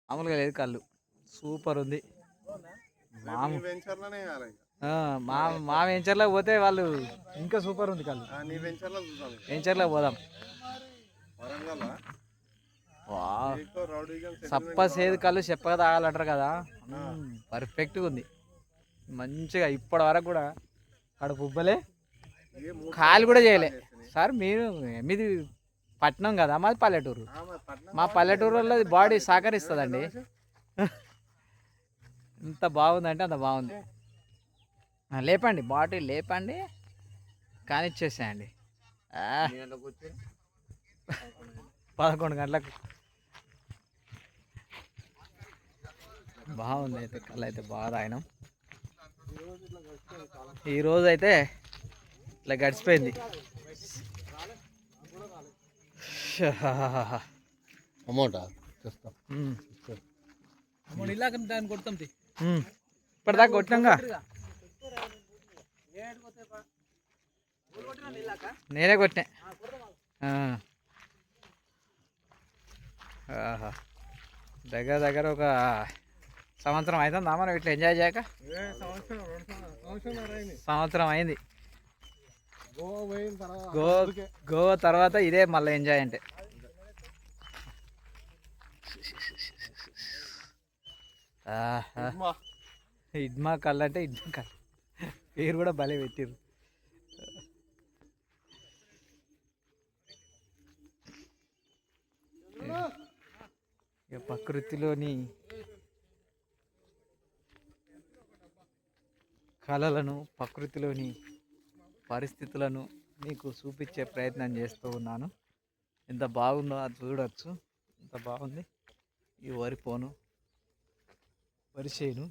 మామూలుగా లేదు కళ్ళు. సూపర్ ఉంది. మాము వెంచర్లోనే మా మా వెంచర్లోకి పోతే వాళ్ళు ఇంకా సూపర్ ఉంది కళ్ళు. నీ వెంచర్లో చూద్దాం. వెంచర్లోకి పోదాం. వరంగల్ సప్ప సేదు కళ్ళు చెప్పగా తాగాలంటారు కదా, పర్ఫెక్ట్గా ఉంది. మంచిగా ఇప్పటి వరకు కూడా కడుపు ఉబ్బలే, కాలు కూడా చేయలే. సార్ మీది పట్నం కదా, మాది పల్లెటూరు. మా పల్లెటూరులో బాడీ సహకరిస్తుందండి. ఎంత బాగుందంటే అంత బాగుంది. లేపండి, బాటిల్ లేపండి, కానిచ్చేసేయండి. 11 గంటలకు. బాగుంది అయితే కళ్ళు అయితే బాగా తాగినాం. ఈరోజు అయితే ఇట్లా గడిచిపోయింది. ఇప్పటిదాకా కొట్టినాగా, నేనే కొట్టినా. దగ్గర దగ్గర ఒక సంవత్సరం అవుతుందా మనం ఇట్లా ఎంజాయ్ చేయక? సంవత్సరం అయింది. గోవా తర్వాత ఇదే మళ్ళీ ఎంజాయ్ అంటే. ఇడ్మా కళ్ళు అంటే ఇడ్మా కళ్ళు పేరు కూడా భలే పెట్టిర్రు. ఇక ప్రకృతిలోని కళలను, ప్రకృతిలోని పరిస్థితులను మీకు చూపించే ప్రయత్నం చేస్తూ ఉన్నాను. ఎంత బాగుందో అది చూడవచ్చు. ఎంత బాగుంది ఈ వరి చేను.